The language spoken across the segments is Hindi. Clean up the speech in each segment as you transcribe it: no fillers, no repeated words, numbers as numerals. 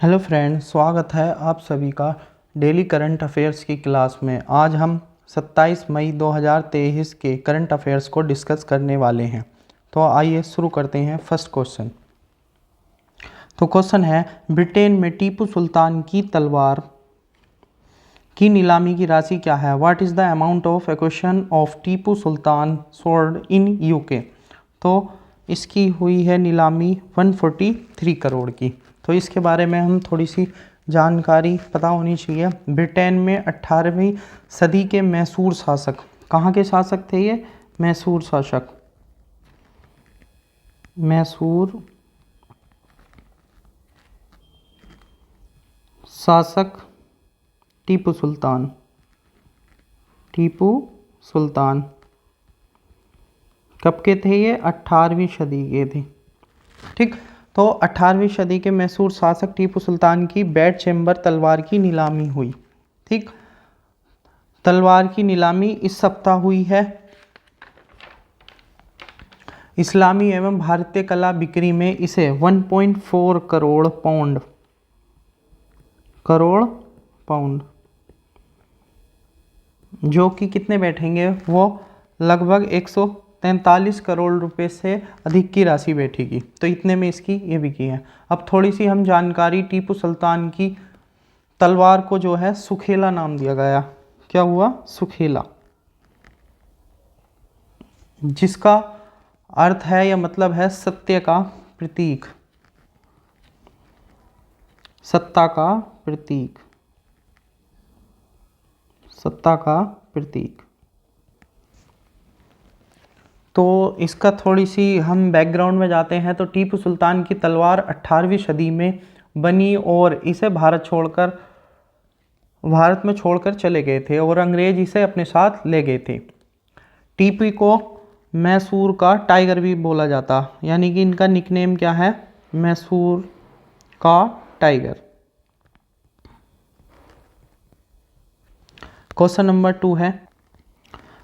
हेलो फ्रेंड्स, स्वागत है आप सभी का डेली करंट अफेयर्स की क्लास में। आज हम 27 मई 2023 के करंट अफेयर्स को डिस्कस करने वाले हैं। तो आइए शुरू करते हैं। First question. तो क्वेश्चन है, ब्रिटेन में टीपू सुल्तान की तलवार की नीलामी की राशि क्या है? What is the amount of acquisition of Tipu Sultan sword in UK? तो इसकी हुई है नीलामी 143 करोड़ की। तो इसके बारे में हम थोड़ी सी जानकारी पता होनी चाहिए। ब्रिटेन में 18वीं सदी के मैसूर शासक, कहाँ के शासक थे ये? मैसूर शासक, मैसूर शासक टीपू सुल्तान, टीपू सुल्तान कब के थे ये? 18वीं सदी के थे। ठीक, तो 18वीं सदी के मैसूर शासक टीपू सुल्तान की बेड चेम्बर तलवार की नीलामी हुई। ठीक, तलवार की नीलामी इस सप्ताह हुई है। इस्लामी एवं भारतीय कला बिक्री में इसे 1.4 करोड़ पाउंड, जो कि कितने बैठेंगे? वो लगभग 143 करोड़ रुपए से अधिक की राशि बैठेगी। तो इतने में इसकी ये बिकी है। अब थोड़ी सी हम जानकारी, टीपू सुल्तान की तलवार को जो है सुखेला नाम दिया गया। क्या हुआ? सुखेला, जिसका अर्थ है या मतलब है सत्य का प्रतीक, सत्ता का प्रतीक, सत्ता का प्रतीक। तो इसका थोड़ी सी हम बैकग्राउंड में जाते हैं। तो टीपू सुल्तान की तलवार 18वीं सदी में बनी और इसे भारत में छोड़कर चले गए थे और अंग्रेज इसे अपने साथ ले गए थे। टीपू को मैसूर का टाइगर भी बोला जाता, यानी कि इनका निकनेम क्या है? मैसूर का टाइगर। क्वेश्चन नंबर 2 है।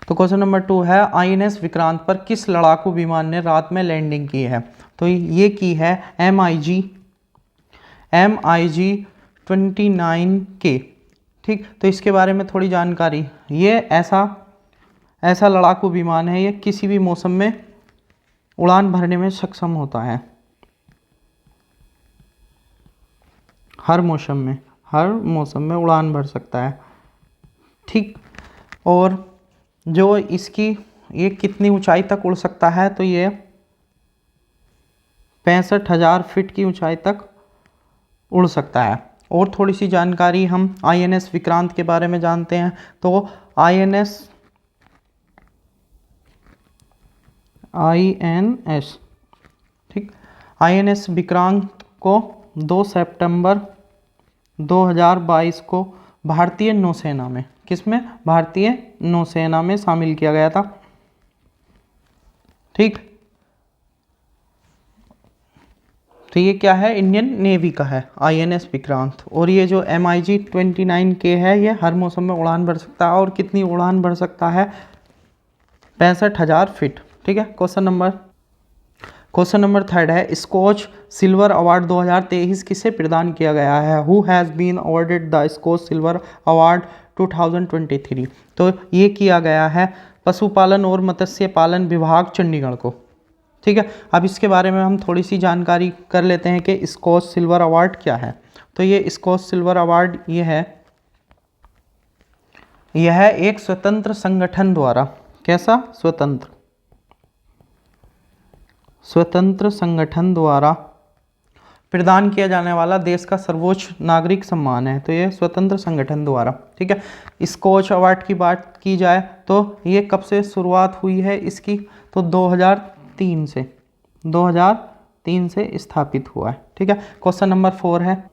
तो क्वेश्चन नंबर 2 है, आईएनएस विक्रांत पर किस लड़ाकू विमान ने रात में लैंडिंग की है? तो ये की है MiG 29K। ठीक, तो इसके बारे में थोड़ी जानकारी। ये ऐसा लड़ाकू विमान है, ये किसी भी मौसम में उड़ान भरने में सक्षम होता है। हर मौसम में उड़ान भर सकता है। ठीक, और जो ये कितनी ऊंचाई तक उड़ सकता है? तो ये 65,000 फीट की ऊंचाई तक उड़ सकता है। और थोड़ी सी जानकारी हम आईएनएस विक्रांत के बारे में जानते हैं। तो आईएनएस विक्रांत को 2 सितंबर 2022 को भारतीय नौसेना में, किसमें? भारतीय नौसेना में शामिल किया गया था। ठीक, तो ये क्या है? इंडियन नेवी का है आईएनएस विक्रांत। और ये जो MiG 29K है, ये हर मौसम में उड़ान भर सकता है। और कितनी उड़ान भर सकता है? 65,000 फीट। ठीक है। क्वेश्चन नंबर 3 है, स्कॉच सिल्वर अवार्ड 2023 किसे प्रदान किया गया है? Who has been awarded the Skoch silver award 2023? तो ये किया गया है पशुपालन और मत्स्य पालन विभाग चंडीगढ़ को। ठीक है। अब इसके बारे में हम थोड़ी सी जानकारी कर लेते हैं कि स्कॉच सिल्वर अवार्ड क्या है। तो ये स्कॉच सिल्वर अवार्ड यह एक स्वतंत्र संगठन द्वारा, कैसा? स्वतंत्र संगठन द्वारा प्रदान किया जाने वाला देश का सर्वोच्च नागरिक सम्मान है। तो ये स्वतंत्र संगठन द्वारा। ठीक है। स्कॉच अवार्ड की बात की जाए तो ये कब से शुरुआत हुई है इसकी? तो 2003 से स्थापित हुआ है। ठीक है। क्वेश्चन नंबर 4 है,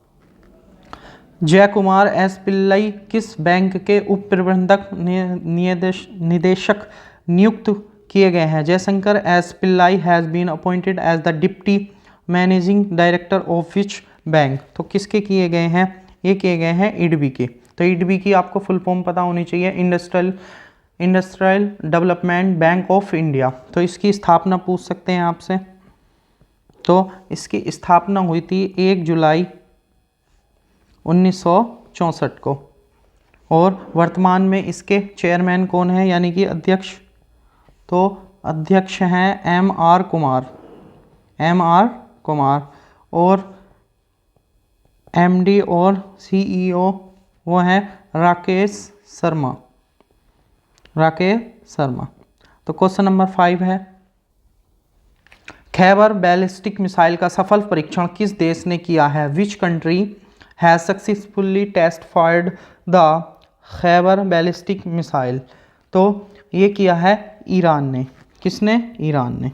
जयकुमार एस पिल्लई किस बैंक के उप प्रबंधक निदेशक नियुक्त किए गए हैं? Jaishankar S Pillai has been appointed as the deputy managing director of which bank? तो किसके किए गए हैं? ये किए गए हैं IDB के। तो IDB की आपको फुल फॉर्म पता होनी चाहिए, industrial development bank of India. तो इसकी स्थापना पूछ सकते हैं आपसे। तो इसकी स्थापना हुई थी 1 जुलाई 1964 को। और वर्तमान में इसके चेयरमैन कौन है, यानी कि अध्यक्ष? तो अध्यक्ष हैं M.R. कुमार, M.R. कुमार। और MD और CEO वो हैं राकेश शर्मा, राकेश शर्मा। तो क्वेश्चन नंबर 5 है, खैबर बैलिस्टिक मिसाइल का सफल परीक्षण किस देश ने किया है? Which country has successfully test fired the Khaibar ballistic missile? तो ये किया है ईरान ने। किसने? ईरान ने।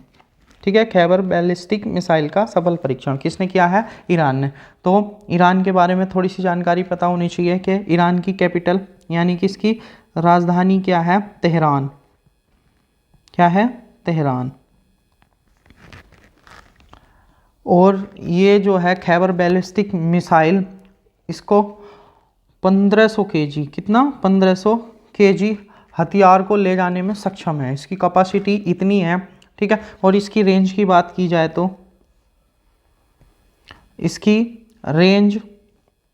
ठीक है, खैबर बैलिस्टिक मिसाइल का सफल परीक्षण किसने किया है? ईरान ने। तो ईरान के बारे में थोड़ी सी जानकारी पता होनी चाहिए कि ईरान की कैपिटल यानी कि इसकी राजधानी क्या है? तेहरान। क्या है? तेहरान। और ये जो है खैबर बैलिस्टिक मिसाइल, इसको 1500 kg, कितना? 1500 kg हथियार को ले जाने में सक्षम है। इसकी कैपेसिटी इतनी है। ठीक है, और इसकी रेंज की बात की जाए तो इसकी रेंज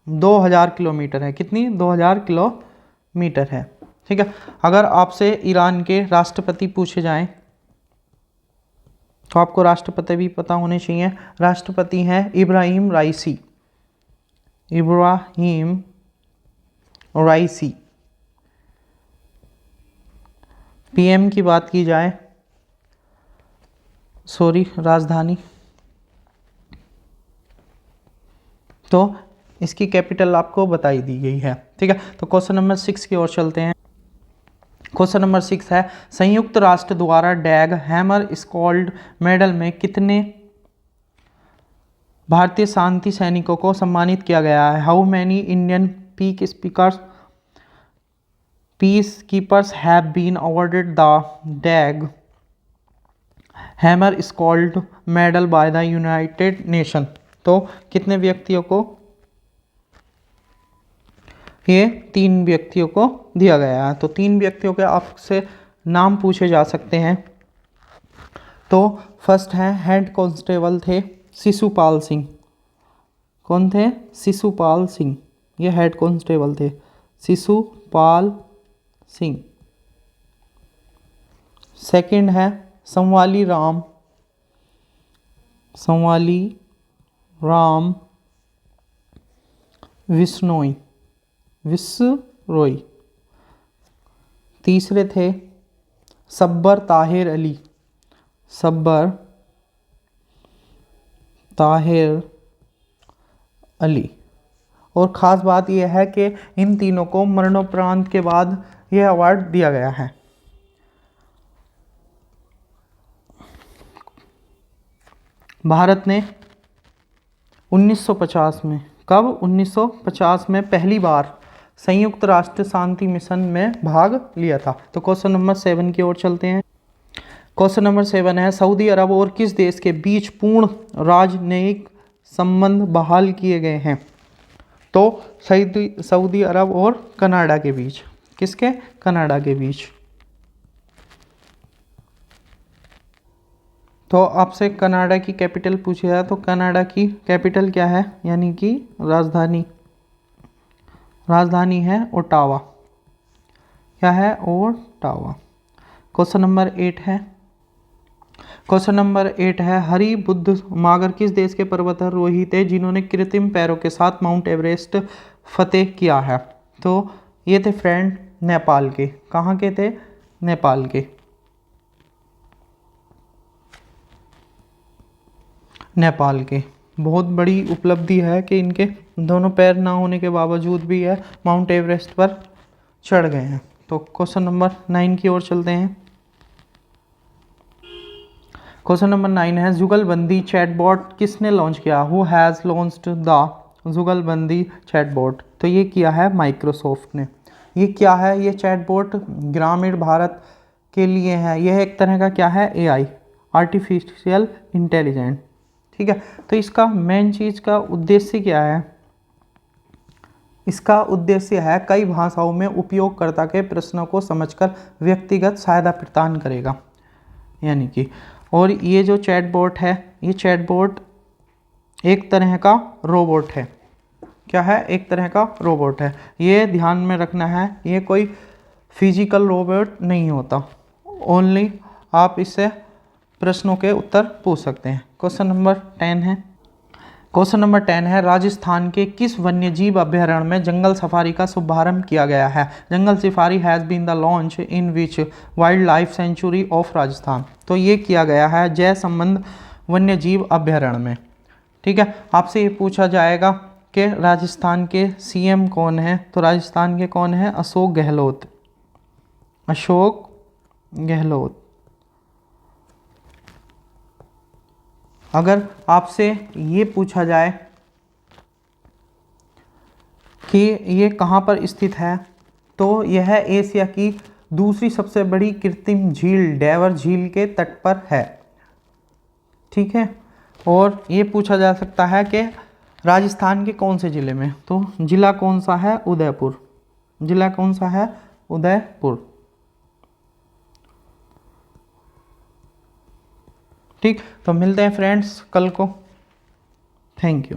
2000 किलोमीटर है। कितनी? 2000 किलोमीटर है। ठीक है, अगर आपसे ईरान के राष्ट्रपति पूछे जाएं तो आपको राष्ट्रपति भी पता होने चाहिए। राष्ट्रपति हैं इब्राहिम राइसी, इब्राहिम राइसी। PM की बात की जाए, राजधानी, तो इसकी कैपिटल आपको बताई दी गई है। ठीक है, तो क्वेश्चन नंबर 6 की ओर चलते हैं। क्वेश्चन नंबर 6 है, संयुक्त राष्ट्र द्वारा डैग हैमर स्कॉल्ड मेडल में कितने भारतीय शांति सैनिकों को सम्मानित किया गया है? How many Indian peace keepers have been awarded the Dag Hammarskjold medal by the United Nation? तो कितने व्यक्तियों को? ये 3 व्यक्तियों को दिया गया है। तो 3 व्यक्तियों के आपसे नाम पूछे जा सकते हैं। तो फर्स्ट है हेड कांस्टेबल थे शिशुपाल सिंह। कौन थे? शिशुपाल सिंह, ये हेड कांस्टेबल थे, शिशुपाल सिंह। सेकंड है संवाली राम विश्नोई। तीसरे थे सब्बर ताहिर अली। और ख़ास बात यह है कि इन तीनों को मरणोपरांत के बाद यह अवार्ड दिया गया है। भारत ने 1950 में, कब? 1950 में पहली बार संयुक्त राष्ट्र शांति मिशन में भाग लिया था। तो क्वेश्चन नंबर 7 की ओर चलते हैं। क्वेश्चन नंबर 7 है, सऊदी अरब और किस देश के बीच पूर्ण राजनयिक संबंध बहाल किए गए हैं? तो सऊदी अरब और कनाडा के बीच। किसके? कनाडा के बीच। तो आपसे कनाडा की कैपिटल पूछा जाए तो कनाडा की कैपिटल क्या है, यानी कि राजधानी है ओटावा। क्या है? ओटावा। क्वेश्चन नंबर 8 है, हरि बुद्ध मागर किस देश के पर्वतारोही थे जिन्होंने कृत्रिम पैरों के साथ माउंट एवरेस्ट फतेह किया है? तो ये थे फ्रेंड नेपाल के। कहाँ के थे? नेपाल के। नेपाल के। बहुत बड़ी उपलब्धि है कि इनके दोनों पैर ना होने के बावजूद भी यह माउंट एवरेस्ट पर चढ़ गए हैं। तो क्वेश्चन नंबर 9 की ओर चलते हैं। क्वेश्चन नंबर 9 है, जुगलबंदी चैटबॉट किसने लॉन्च किया? हु हैज़ लॉन्च्ड द जुगलबंदी चैटबॉट? तो ये किया है माइक्रोसॉफ्ट ने। ये क्या है? ये चैटबॉट ग्रामीण भारत के लिए है। यह एक तरह का क्या है? AI, artificial intelligence. ठीक है, तो इसका मेन चीज़ का उद्देश्य क्या है? इसका उद्देश्य है कई भाषाओं में उपयोगकर्ता के प्रश्नों को समझकर व्यक्तिगत सहायता प्रदान करेगा, यानी कि। और ये जो चैटबॉट है, ये चैटबॉट एक तरह का रोबोट है। क्या है, एक तरह का रोबोट है। ये ध्यान में रखना है, ये कोई फिजिकल रोबोट नहीं होता। ओनली आप इससे प्रश्नों के उत्तर पूछ सकते हैं। क्वेश्चन नंबर 10 है। क्वेश्चन नंबर 10 है, राजस्थान के किस वन्यजीव अभ्यारण्य में जंगल सफारी का शुभारंभ किया गया है? Jungle safari has been the launch in which wildlife sanctuary of Rajasthan. तो ये किया गया है जय संबंध वन्यजीव अभ्यारण्य में। ठीक है, आपसे ये पूछा जाएगा कि राजस्थान के सीएम कौन है, तो राजस्थान के कौन है? अशोक गहलोत। अशोक गहलोत। अगर आपसे ये पूछा जाए कि ये कहाँ पर स्थित है, तो यह एशिया की दूसरी सबसे बड़ी कृत्रिम झील डैवर झील के तट पर है। ठीक है, और ये पूछा जा सकता है कि राजस्थान के कौन से ज़िले में, तो ज़िला कौन सा है? उदयपुर। ज़िला कौन सा है? उदयपुर। ठीक, तो मिलते हैं फ्रेंड्स कल को। Thank you.